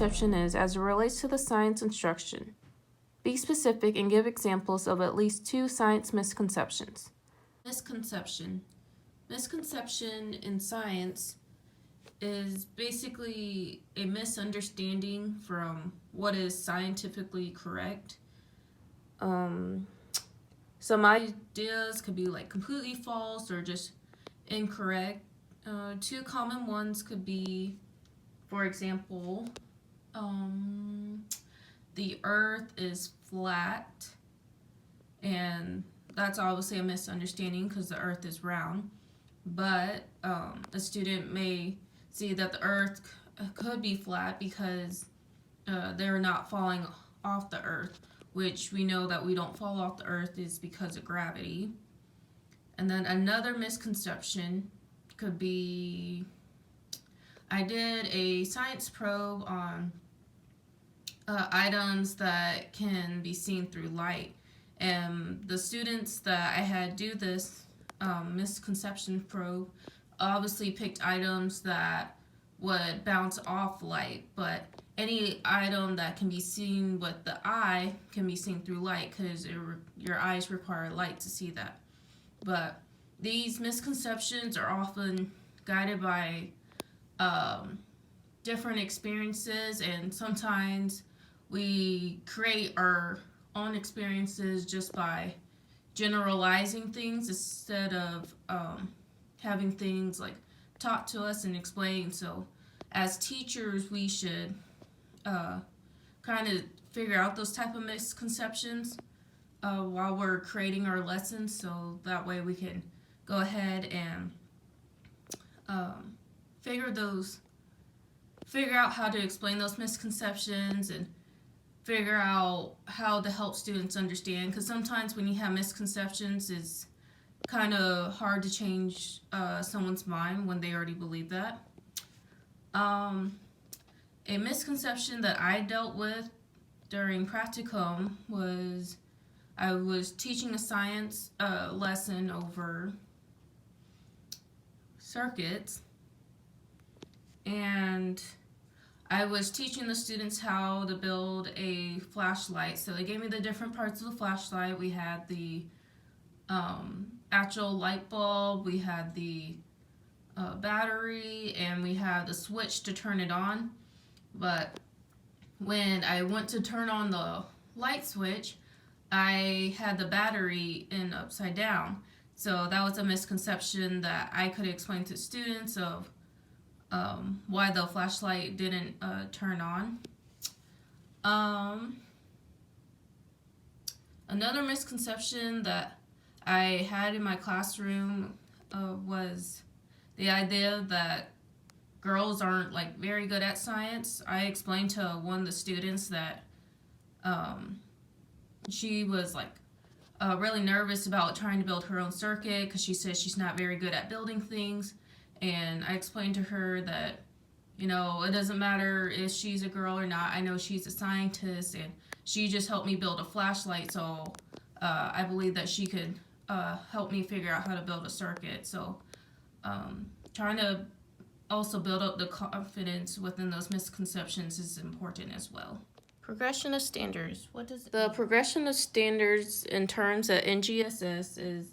misconception is as it relates to the science instruction. Be specific and give examples of at least 2 science misconceptions. Misconception. Misconception in science is basically a misunderstanding from what is scientifically correct. Some ideas could be like completely false or just incorrect. 2 common ones could be, for example, the earth is flat, and that's obviously a misunderstanding because the earth is round. But a student may see that the earth could be flat because they're not falling off the earth, which we know that we don't fall off the earth is because of gravity. And then another misconception could be, I did a science probe on items that can be seen through light. And the students that I had do this misconception probe obviously picked items that would bounce off light, but any item that can be seen with the eye can be seen through light because your eyes require light to see that. But these misconceptions are often guided by different experiences, and sometimes we create our own experiences just by generalizing things instead of having things like taught to us and explained. So as teachers, we should kind of figure out those type of misconceptions while we're creating our lessons, so that way we can go ahead and figure out how to explain those misconceptions and figure out how to help students understand, because sometimes when you have misconceptions, it's kind of hard to change someone's mind when they already believe that. A misconception that I dealt with during practicum was I was teaching a science lesson over circuits, and I was teaching the students how to build a flashlight. So they gave me the different parts of the flashlight. We had the actual light bulb, we had the battery, and we had the switch to turn it on. But when I went to turn on the light switch, I had the battery in upside down. So that was a misconception that I could explain to students of why the flashlight didn't turn on. Another misconception that I had in my classroom was the idea that girls aren't like very good at science. I explained to one of the students that she was like really nervous about trying to build her own circuit because she says she's not very good at building things. And I explained to her that, you know, it doesn't matter if she's a girl or not. I know she's a scientist, and she just helped me build a flashlight. So I believe that she could help me figure out how to build a circuit. So trying to also build up the confidence within those misconceptions is important as well. Progression of standards. What does it mean? The progression of standards in terms of NGSS is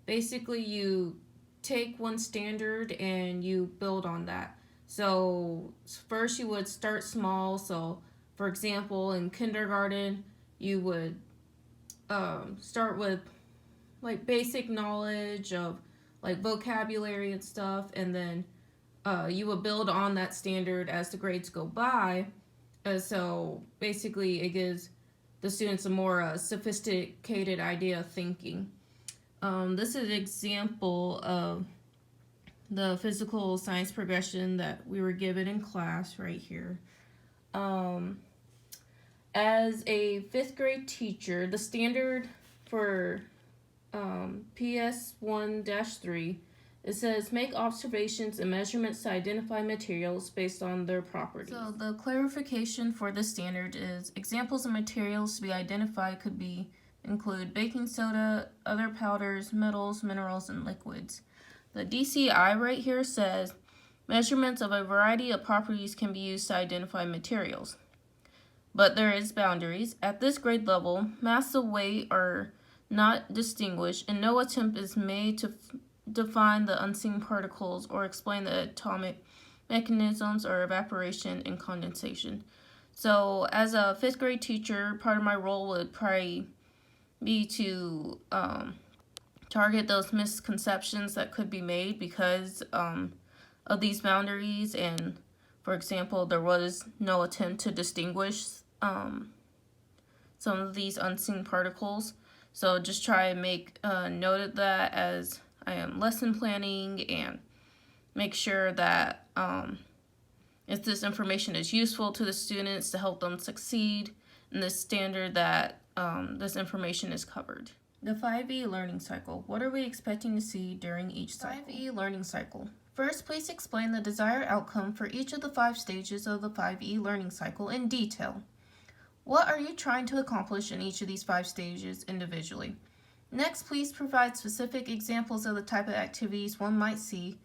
basically you take one standard and you build on that. So first you would start small. So for example, in kindergarten, you would start with like basic knowledge of like vocabulary and stuff, and then you would build on that standard as the grades go by. So basically it gives the students a more sophisticated idea of thinking. This is an example of the physical science progression that we were given in class right here. As a 5th grade teacher, the standard for PS1-3, it says make observations and measurements to identify materials based on their properties. So the clarification for this standard is examples of materials to be identified could include baking soda, other powders, metals, minerals, and liquids. The DCI right here says Measurements of a variety of properties can be used to identify materials. But there is boundaries. At this grade level, mass and weight are not distinguished, and no attempt is made to define the unseen particles or explain the atomic mechanisms or evaporation and condensation. So, as a fifth grade teacher, part of my role would probably be to target those misconceptions that could be made because of these boundaries. And, for example, there was no attempt to distinguish some of these unseen particles. So just try and make note of that as I am lesson planning, and make sure that if this information is useful to the students to help them succeed in this standard, that this information is covered. The 5E learning cycle. What are we expecting to see during each cycle? 5E learning cycle. First, please explain the desired outcome for each of the 5 stages of the 5E learning cycle in detail. What are you trying to accomplish in each of these 5 stages individually? Next, please provide specific examples of the type of activities one might see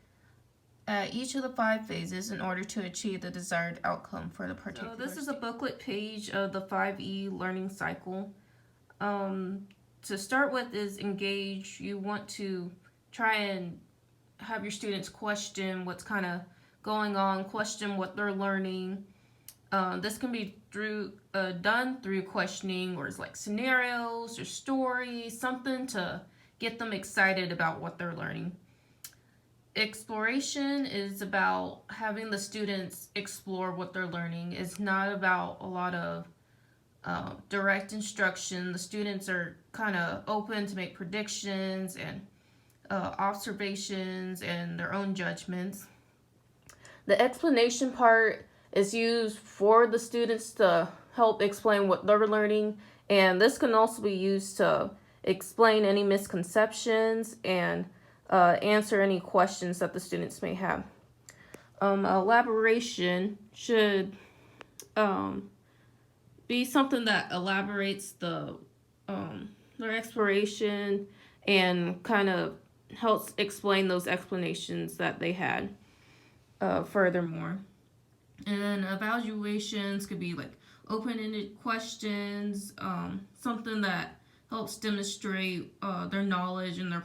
at each of the 5 phases in order to achieve the desired outcome for the particular. So this is a booklet page of the 5E learning cycle. To start with is engage. You want to try and have your students question what's kind of going on, question what they're learning. This can be done through questioning, or it's like scenarios or stories, something to get them excited about what they're learning. Exploration is about having the students explore what they're learning. It's not about a lot of direct instruction. The students are kind of open to make predictions and observations and their own judgments. The explanation part is used for the students to help explain what they're learning, and this can also be used to explain any misconceptions and answer any questions that the students may have. Elaboration should be something that elaborates their exploration and kind of helps explain those explanations that they had furthermore. And then evaluations could be like open-ended questions, something that helps demonstrate their knowledge and their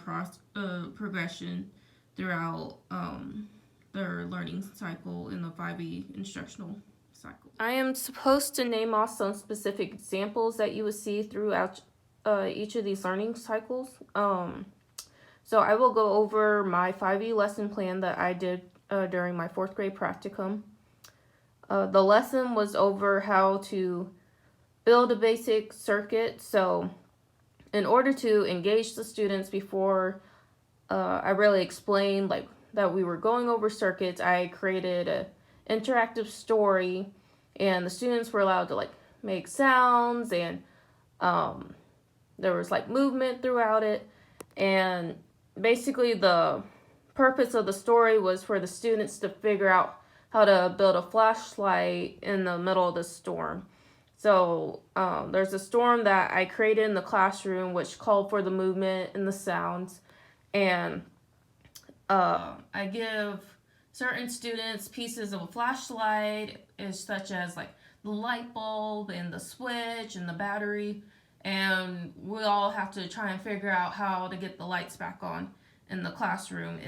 progression throughout their learning cycle in the 5E instructional cycle. I am supposed to name off some specific examples that you would see throughout each of these learning cycles. So I will go over my 5E lesson plan that I did during my 4th grade practicum. The lesson was over how to build a basic circuit. So in order to engage the students before I really explained like that we were going over circuits, I created an interactive story, and the students were allowed to like make sounds, and there was like movement throughout it. And basically the purpose of the story was for the students to figure out how to build a flashlight in the middle of the storm. So there's a storm that I created in the classroom which called for the movement and the sounds. And I give certain students pieces of a flashlight, such as like the light bulb and the switch and the battery. And we all have to try and figure out how to get the lights back on in the classroom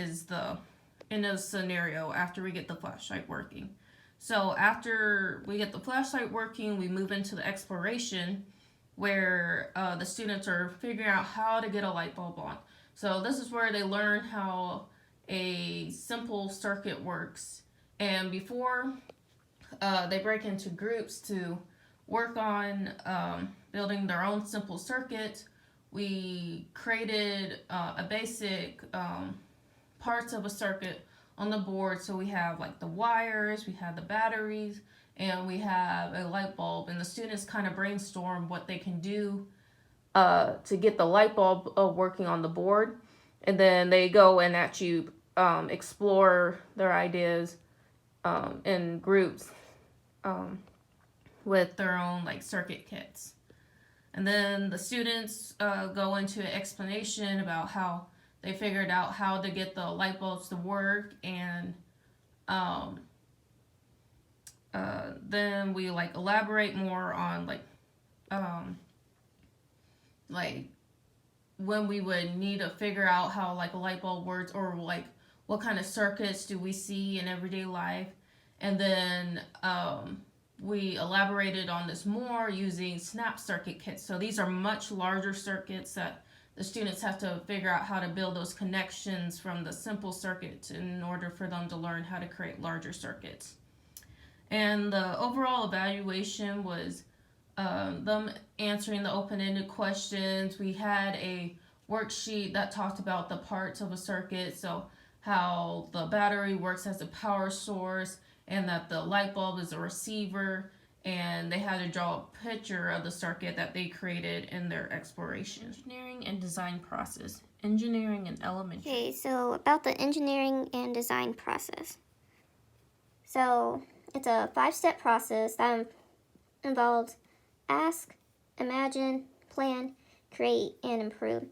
in a scenario after we get the flashlight working. So after we get the flashlight working, we move into the exploration where the students are figuring out how to get a light bulb on. So this is where they learn how a simple circuit works. And before they break into groups to work on building their own simple circuit, we created a basic parts of a circuit on the board. So we have like the wires, we have the batteries, and we have a light bulb. And the students kind of brainstorm what they can do to get the light bulb working on the board. And then they go and actually explore their ideas in groups with their own like circuit kits. And then the students go into an explanation about how they figured out how to get the light bulbs to work, and Then we like elaborate more on like when we would need to figure out how like a light bulb works, or like what kind of circuits do we see in everyday life. And then we elaborated on this more using snap circuit kits. So these are much larger circuits that the students have to figure out how to build those connections from the simple circuits in order for them to learn how to create larger circuits. And the overall evaluation was them answering the open-ended questions. We had a worksheet that talked about the parts of a circuit, so how the battery works as a power source, and that the light bulb is a receiver, and they had to draw a picture of the circuit that they created in their exploration. Engineering and design process. Engineering and elementary. Okay, so about the engineering and design process. So it's a 5-step process that involves ask, imagine, plan, create, and improve.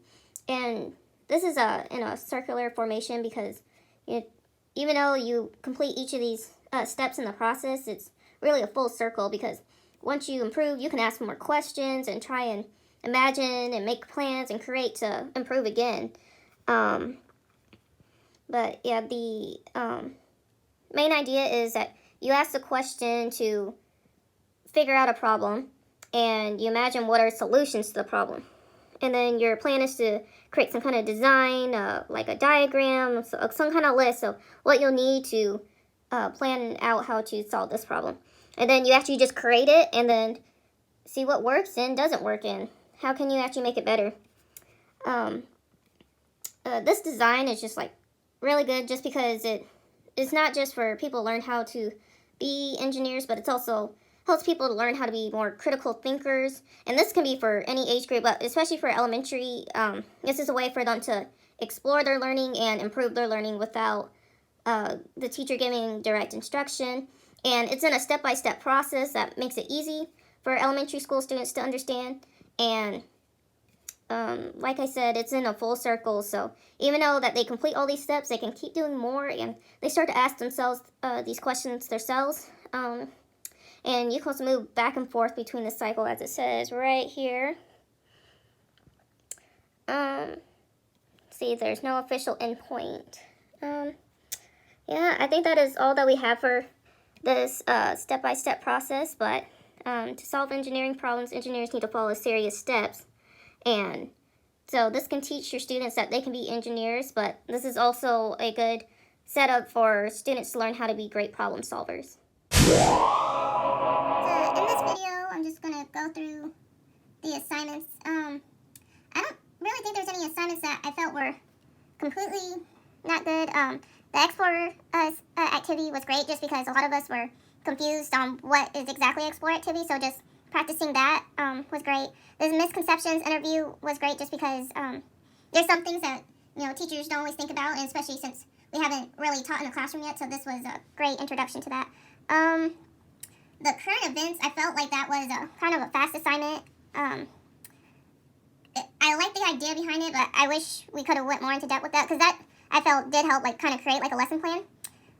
And this is in a circular formation because even though you complete each of these steps in the process, it's really a full circle, because once you improve, you can ask more questions and try and imagine and make plans and create to improve again. But yeah, the main idea is that you ask the question to figure out a problem, and you imagine what are solutions to the problem. And then your plan is to create some kind of design, like a diagram, some kind of list of what you'll need to plan out how to solve this problem. And then you actually just create it and then see what works and doesn't work, and how can you actually make it better. This design is just like really good just because it's not just for people to learn how to be engineers, but it's also helps people to learn how to be more critical thinkers. And this can be for any age group, but especially for elementary. This is a way for them to explore their learning and improve their learning without the teacher giving direct instruction. And it's in a step-by-step process that makes it easy for elementary school students to understand. And like I said, it's in a full circle. So even though that they complete all these steps, they can keep doing more, and they start to ask themselves these questions themselves. And you can also move back and forth between the cycle, as it says right here. See, there's no official endpoint. Yeah, I think that is all that we have for this step-by-step process. But to solve engineering problems, engineers need to follow serious steps. And so this can teach your students that they can be engineers, but this is also a good setup for students to learn how to be great problem solvers. In this video, I'm just going to go through the assignments. I don't really think there's any assignments that I felt were completely not good. The Explore activity was great just because a lot of us were confused on what is exactly Explore activity, so just practicing that was great. The misconceptions interview was great just because there's some things that teachers don't always think about, and especially since we haven't really taught in the classroom yet, so this was a great introduction to that. The current events, I felt like that was kind of a fast assignment. I like the idea behind it, but I wish we could have went more into depth with that, because that I felt did help like kind of create like a lesson plan.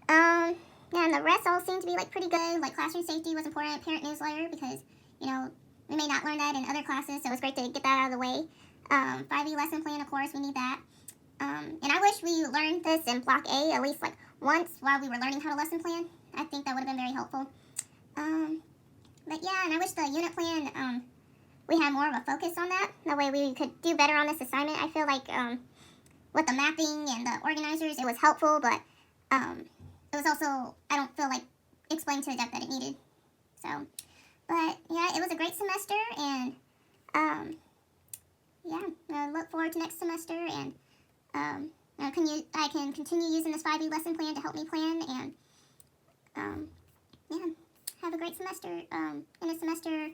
Yeah, and the rest all seemed to be like pretty good. Like classroom safety was important, parent newsletter, because we may not learn that in other classes, so it was great to get that out of the way. 5E lesson plan, of course, we need that. And I wish we learned this in Block A at least like once while we were learning how to lesson plan. I think that would have been very helpful. But yeah, and I wish the unit plan, we had more of a focus on that. That way we could do better on this assignment. I feel like with the mapping and the organizers, it was helpful, but it was also, I don't feel like, explained to the depth that it needed. So, but yeah, it was a great semester, and yeah, I look forward to next semester, and I can continue using this 5E lesson plan to help me plan, and yeah, have a great semester in a semester